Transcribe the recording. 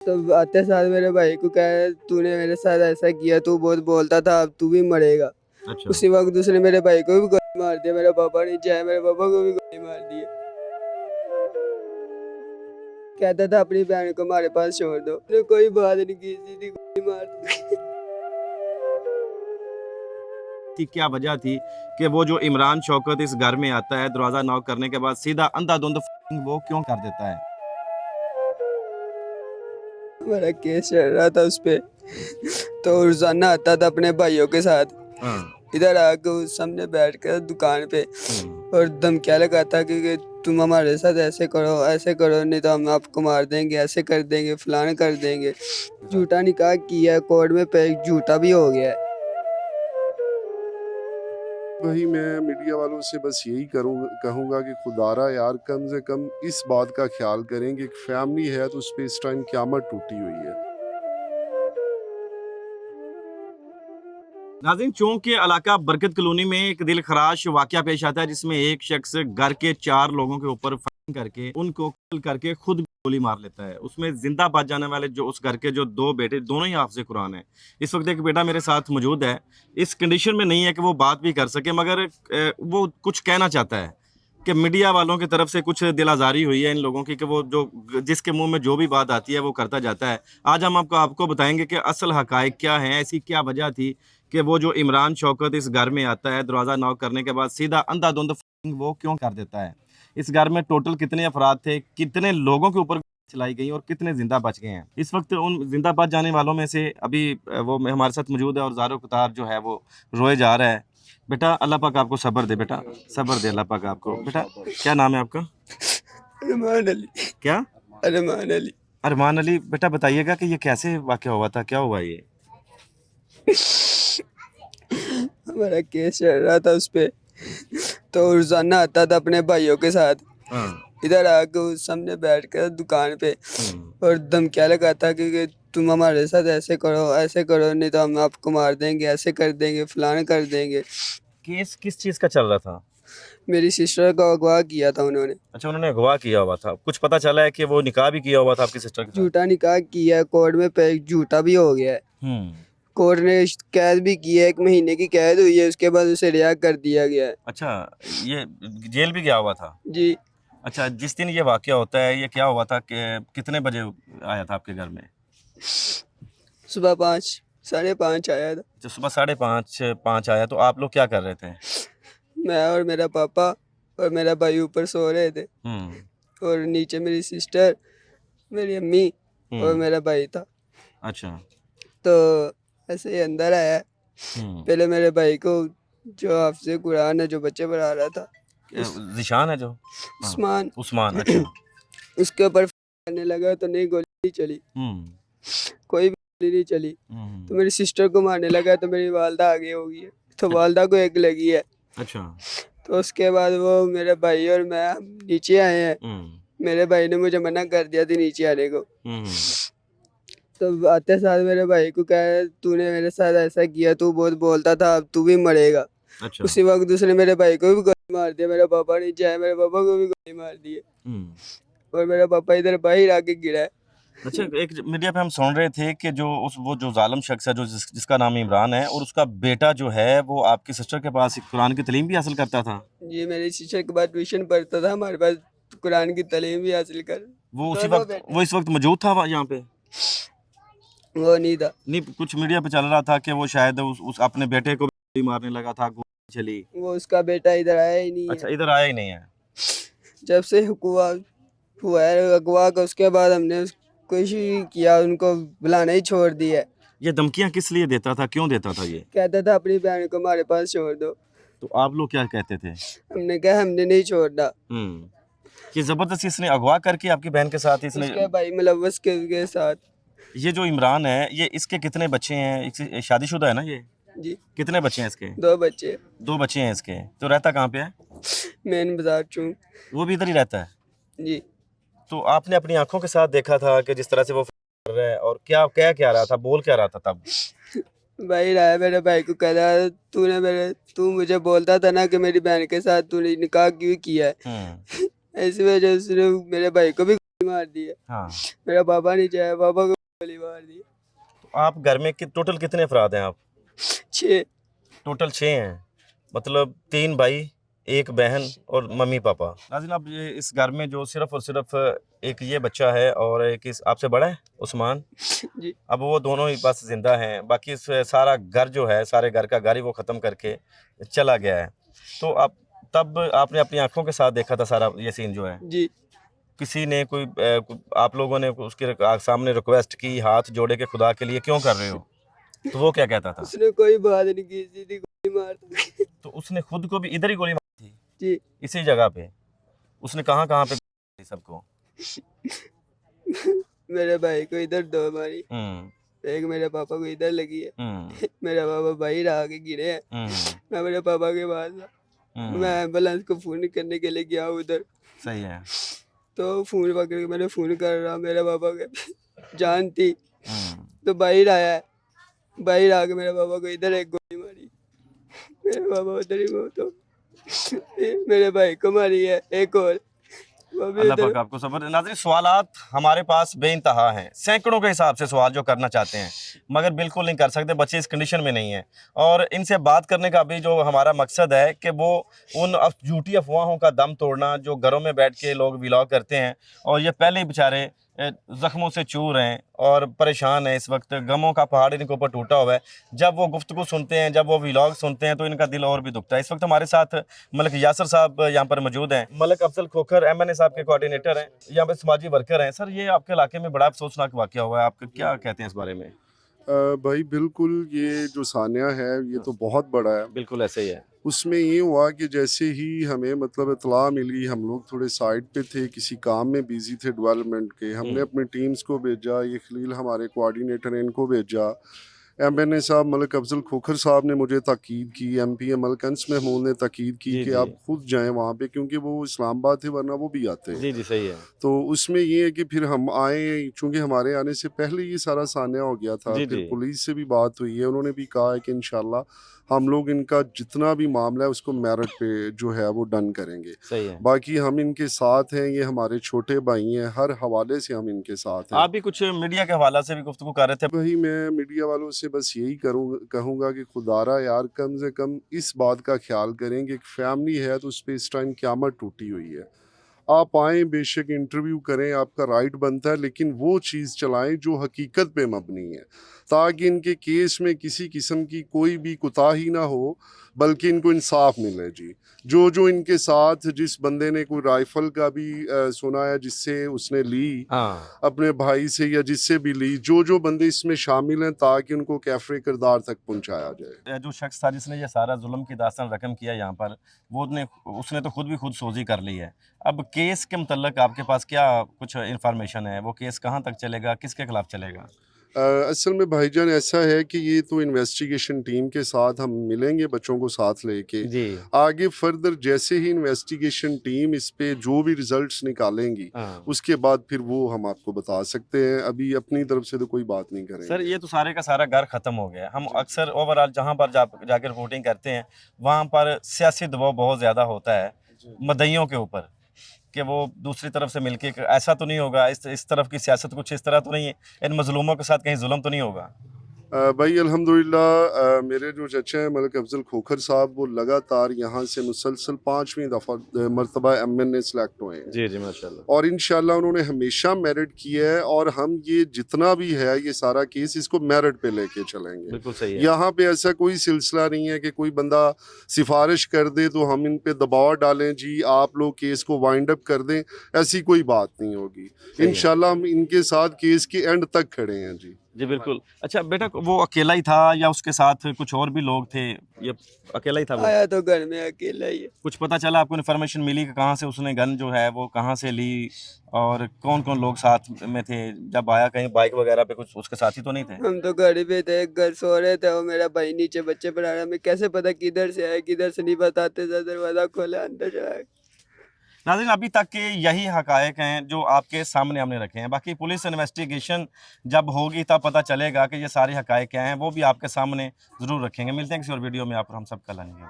तो आते साल मेरे भाई को कहा तूने मेरे साथ ऐसा किया, तू बहुत बोलता था, अब तू भी मरेगा। अच्छा। उसी वक्त उसने मेरे भाई को भी गोली मार दिया। मेरे पापा नीचे आए, मेरे पापा को भी गोली मार दी। कहता था अपनी बहन को हमारे पास छोड़ दो। उसने कोई बात नहीं की, सीधी गोली मार दी। थी क्या वजह थी कि वो जो इमरान शौकत इस घर में आता है, दरवाजा नॉक करने के बाद सीधा अंधाधुंध वो क्यों कर देता है? हमारा केस चल रहा था उस पे, तो रोजाना आता था अपने भाइयों के साथ, इधर आके उस सामने बैठ कर दुकान पे और धमकियाँ लगाता कि तुम हमारे साथ ऐसे करो, नहीं तो हम आपको मार देंगे, ऐसे कर देंगे, फलान कर देंगे। झूठा निकाह किया है, कोर्ट में पे झूठा भी हो गया है। भाई मैं मीडिया वालों से बस यही कहूँगा कि खुदारा यार कम से कम इस बात का ख्याल करें कि एक फैमिली है तो उस पर इस टाइम क़यामत टूटी हुई है। नाज़रीन, चौंक के इलाका बरकत कॉलोनी में एक दिल खराश वाकया पेश आता है, जिसमें एक शख्स घर के 4 लोगों के ऊपर फायरिंग करके उनको किल करके खुद भी गोली मार लेता है। उसमें जिंदा बच जाने वाले जो उस घर के जो 2 बेटे, दोनों ही हाफिज़ कुरान है। इस वक्त एक बेटा मेरे साथ मौजूद है, इस कंडीशन में नहीं है कि वो बात भी कर सके, मगर वो कुछ कहना चाहता है कि मीडिया वालों की तरफ से कुछ दिल आज़ारी हुई है इन लोगों की कि वो जो जिसके मुंह में जो भी बात आती है वो करता जाता है। आज हम आपको बताएंगे कि असल हकायक क्या है, ऐसी क्या वजह थी कि वो जो इमरान शौकत इस घर में आता है, दरवाज़ा नॉक करने के बाद सीधा अंधाधुंध वो क्यों कर देता है। इस घर में टोटल कितने अफराद थे, कितने लोगों के ऊपर चलाई गई और कितने जिंदा बच गए हैं। इस वक्त उन जिंदा बच जाने वालों में से अभी वो हमारे साथ मौजूद है और ज़ारो कतार जो है वो रोए जा रहा है। बेटा अल्लाह पाक आपको सब्र दे, बेटा सब्र दे अल्लाह पाक आपको। बेटा क्या नाम है आपका? अरमान अली। क्या? अरमान अली। अरमान अली। बेटा बताइएगा कि ये कैसे वाक़या हुआ था, क्या हुआ ये? हमारा केस चल रहा था उस पे, तो रोजाना आता था अपने भाइयों के साथ, इधर आके उस सामने बैठ कर दुकान पे और धमकियाँ लगाता कि तुम हमारे साथ ऐसे करो, नहीं तो हम आपको मार देंगे, ऐसे कर देंगे, फलान कर देंगे। केस किस चीज़ का चल रहा था? मेरी सिस्टर को अगवा किया था उन्होंने। अच्छा, उन्होंने अगवा किया हुआ था। कुछ पता चला है कि वो निकाह भी किया हुआ था आपकी सिस्टर के साथ? झूठा निकाह किया है, कोर्ट में पे झूठा भी हो गया है। कोर्ट ने कैद भी की है, 1 महीने की कैद हुई है, उसके बाद उसे रिहा कर दिया गया है। अच्छा, ये जेल भी गया हुआ था? जी। अच्छा, जिस दिन ये वाक़या होता है, ये क्या हुआ था कि कितने बजे आया था आपके घर में? सुबह 5, 5:30 आया था। अच्छा, सुबह 5:30 आया, तो आप लोग क्या कर रहे थे? मैं और मेरा पापा और मेरा भाई ऊपर सो रहे थे और नीचे मेरी सिस्टर, मेरी अम्मी और मेरा भाई था। अच्छा। तो ऐसे ही अंदर आया। पहले मेरे भाई को जो हाफिज़े कुरान है, जो बच्चे पढ़ा रहा था, ज़ीशान है जो? उस्मान। उस्मान, अच्छा। उसके ऊपर करने लगा तो नहीं, गोली नहीं चली, कोई भी गोली नहीं चली। तो मेरी सिस्टर को मारने लगा तो मेरी वालदा आगे हो गई है, तो वालदा को एक लगी है। अच्छा। तो उसके बाद वो मेरे भाई और मैं नीचे आए हैं। मेरे भाई ने मुझे मना कर दिया था नीचे आने को। तो आते साल मेरे भाई को कहा तूने मेरे साथ ऐसा किया, तू बहुत बोलता था, अब तू भी मरेगा। अच्छा। उसी वक्त उसने मेरे भाई को भी गोली मार दिया। मेरे पापा नीचे आए, मेरे पापा को भी गोली मार दी है और मेरा पापा इधर बाहर आके गिरा है। अच्छा, एक मीडिया पे हम सुन रहे थे कि वो जो जालिम शख्स है, जिसका नाम इमरान है, और उसका बेटा जो है वो आपकी सिस्टर के पास कुरान की तालीम भी हासिल करता था। जी, मेरी सिस्टर के बाद ट्यूशन पढ़ता था, हमारे पास कुरान की तालीम भी हासिल कर। वो इस वक्त मौजूद था यहाँ पे? वो नहीं था। नहीं, कुछ मीडिया पे चल रहा था कि वो शायद उस अपने बेटे को भी मारने लगा था, गोली चली। वो उसका बेटा इधर आया ही नहीं है। अच्छा, इधर आया ही नहीं है। जब से हुआ है अगवा का, उसके बाद हमने कोशिश किया उनको बुलाना ही छोड़ दिया। ये धमकियां किस लिए देता था, क्यों देता था ये? कहता था अपनी बहन को हमारे पास छोड़ दो। तो आप लोग क्या कहते थे? हमने कहा हमने नहीं छोड़ना। कि जबरदस्ती इसने अगवा करके आपकी बहन के साथ उसके भाई मुलव्वस के साथ। ये जो इमरान है, ये इसके कितने बच्चे हैं? शादीशुदा है ना ये? जी। कितने बच्चे हैं इसके? 2 बच्चे। 2 बच्चे हैं इसके। तो रहता कहाँ पे है? मेन बाजार चौक। वो भी इधर ही रहता है? जी। तो आपने अपनी आंखों के साथ देखा था कि जिस तरह से वो कर रहा है, और क्या रहा था, बोल क्या रहा था तब? भाई रहा मेरे भाई को कह रहा तू मुझे बोलता था ना कि मेरी बहन के साथ तूने निकाह क्यों किया है। ऐसी वजह से मेरे भाई को भी मार दी है। हाँ, मेरा पापा नहीं चाहे, पापा को गोली मार दी। तो आप घर में टोटल कितने अफराद हैं आप? 6। टोटल 6 हैं, मतलब 3 भाई, 1 बहन और मम्मी पापा। नाज़रीन, अब ये इस घर में जो सिर्फ और सिर्फ एक ये बच्चा है और एक इस आपसे बड़ा है उस्मान, जी। अब वो दोनों ही बस जिंदा हैं, बाकी सारा घर जो है, सारे घर का घर ही वो ख़त्म करके चला गया है। तो आप तब आपने अपनी आंखों के साथ देखा था सारा ये सीन जो है? जी। किसी ने आप लोगों ने उसके सामने रिक्वेस्ट की, हाथ जोड़े के खुदा के लिए क्यों कर रहे हो, तो वो क्या कहता था? उसने कोई बात नहीं की, सीधी गोली मार दी। तो उसने खुद को भी इधर ही गोली मारी थी, जी। इसी जगह पे? उसने कहाँ कहाँ पे मारी सबको? मेरे भाई को इधर 2 मारी, एक मेरे पापा को इधर लगी है। मेरे पापा बाहर आके गिरे हैं। मैं मेरे पापा के पास था। मैं एम्बुलेंस को फोन करने के लिए गया उधर। सही है। तो फोन पकड़ के मैंने फोन कर रहा, मेरे पापा के जान थी तो बाहर आया है। बाहर आके मेरे पापा को इधर एक गोली मारी, मेरे पापा उधर ही मौत हो। मेरे भाई को मारी है एक और, वो भी अल्लाह उधर। पाक आपको सब्र। नाज़रीन, सवालात हमारे पास बेइंतहा हैं, सैकड़ों के हिसाब से सवाल जो करना चाहते हैं, मगर बिल्कुल नहीं कर सकते, बच्चे इस कंडीशन में नहीं हैं। और इनसे बात करने का भी जो हमारा मकसद है कि वो उन झूठी अफवाहों का दम तोड़ना जो घरों में बैठ के लोग व्लॉग करते हैं, और ये पहले ही बेचारे ज़ख्मों से चूर हैं और परेशान हैं, इस वक्त गमों का पहाड़ इनके ऊपर टूटा हुआ है। जब वो गुफ्तगू सुनते हैं, जब वो व्लॉग सुनते हैं, तो इनका दिल और भी दुखता है। इस वक्त हमारे साथ मलिक यासर साहब यहाँ पर मौजूद हैं। मलिक अफजल खोखर MNA साहब के कोऑर्डिनेटर हैं, यहाँ पर समाजी वर्कर हैं। सर, ये आपके इलाके में बड़ा अफसोसनाक वाक़या हुआ है, आप क्या कहते हैं इस बारे में? भाई बिल्कुल, ये जो सानिया है ये तो बहुत बड़ा है। बिल्कुल ऐसे ही है। उसमें ये हुआ कि जैसे ही हमें मतलब इत्तला मिली, हम लोग थोड़े साइड पे थे, किसी काम में बिजी थे डेवलपमेंट के, हमने अपनी टीम्स को भेजा, ये खलील हमारे कोऑर्डिनेटर हैं, इनको भेजा। MNA साहब मलिक अफजल खोखर साहब ने मुझे ताकीद की, MP मलिक अंस महमूद ने ताकीद की जी, कि जी। आप खुद जाएं वहाँ पे, क्योंकि वो इस्लामाबाद थे वरना वो भी आते। जी जी, सही है। तो उसमें ये है कि फिर हम आए, चूँकि हमारे आने से पहले ये सारा सान्या हो गया था। जी, फिर जी। पुलिस से भी बात हुई है, उन्होंने भी कहा है कि इंशाल्लाह हम लोग इनका जितना भी मामला है उसको मेरिट पे जो है वो डन करेंगे। सही है। बाकी हम इनके साथ हैं, ये हमारे छोटे भाई हैं, हर हवाले से हम इनके साथ हैं। आप भी कुछ मीडिया के हवाला से भी गुफ्तगू कर रहे थे। वही मैं मीडिया वालों से बस यही कहूँगा कि खुदारा यार कम से कम इस बात का ख्याल करें कि एक फैमिली है तो उस पर इस टाइम क़यामत टूटी हुई है। आप आएँ, बेशक इंटरव्यू करें, आपका राइट बनता है, लेकिन वो चीज़ चलाएं जो हकीकत पे मबनी है, ताकि इनके केस में किसी किस्म की कोई भी कोताही ना हो, बल्कि इनको इंसाफ मिले जी। जो इनके साथ जिस बंदे ने कोई राइफ़ल का भी सुना है जिससे उसने ली, हाँ, अपने भाई से या जिससे भी ली, जो बंदे इसमें शामिल हैं, ताकि उनको कैफ़रे किरदार तक पहुँचाया जाए। जो शख्स था जिसने ये सारा जुल्म की दास्तान रकम किया यहाँ पर, उसने तो खुद भी खुद सोजी कर ली है। अब केस के मुतल्लक आपके पास क्या कुछ इंफॉर्मेशन है? वो केस कहाँ तक चलेगा, किसके खिलाफ चलेगा? असल में भाईजान ऐसा है कि ये तो इन्वेस्टिगेशन टीम के साथ हम मिलेंगे, बच्चों को साथ लेके जी। आगे फर्दर जैसे ही इन्वेस्टिगेशन टीम इस पे जो भी रिजल्ट्स निकालेंगी, हाँ। उसके बाद फिर वो हम आपको बता सकते हैं। अभी अपनी तरफ से तो कोई बात नहीं करेंगे। सर, ये तो सारे का सारा घर ख़त्म हो गया। हम अक्सर ओवरऑल जहाँ पर जाकर रिपोर्टिंग करते हैं, वहाँ पर सियासी दबाव बहुत ज़्यादा होता है मदइयों के ऊपर, कि वो दूसरी तरफ से मिलके ऐसा तो नहीं होगा, इस तरफ की सियासत कुछ इस तरह तो नहीं है, इन मजलूमों के साथ कहीं जुल्म तो नहीं होगा? भाई अल्हम्दुलिल्लाह मेरे जो चचा हैं मलिक अफजल खोखर साहब, वो लगातार यहाँ से मुसलसल 5वीं दफ़ा मरतबा MNA सेलेक्ट हुए हैं। जी जी, माशाल्लाह। और इंशाल्लाह उन्होंने हमेशा मेरिट किया है, और हम ये जितना भी है ये सारा केस इसको मेरिट पे लेके चलेंगे। बिल्कुल सही है। यहाँ पे ऐसा कोई सिलसिला नहीं है कि कोई बंदा सिफारिश कर दे तो हम इन पे दबाव डालें, जी आप लोग केस को वाइंड अप कर दें, ऐसी कोई बात नहीं होगी। इंशाल्लाह हम इनके साथ केस के एंड तक खड़े हैं जी। जी बिल्कुल। अच्छा बेटा, वो अकेला ही था या उसके साथ कुछ और भी लोग थे? ये अकेला ही था वो? आया तो घर में अकेला ही है। कुछ पता चला, आपको इन्फॉर्मेशन मिली कि कहाँ से उसने गन जो है वो कहाँ से ली, और कौन कौन लोग साथ में थे? जब आया कहीं बाइक वगैरह पे कुछ उसके साथी तो नहीं थे? हम तो घर पे थे, घर सो रहे थे, और मेरा भाई नीचे बच्चे पढ़ा रहा। हमें कैसे पता किधर से आए किधर से नहीं, बताते थे। दरवाजा खोला, अंदर चला गया। नाज़रीन, अभी तक के यही हकायक हैं जो आपके सामने हमने रखे हैं। बाकी पुलिस इन्वेस्टिगेशन जब होगी तब पता चलेगा कि ये सारे हकायक क्या हैं, वो भी आपके सामने ज़रूर रखेंगे। मिलते हैं किसी और वीडियो में, आप हम सब कल आएंगे।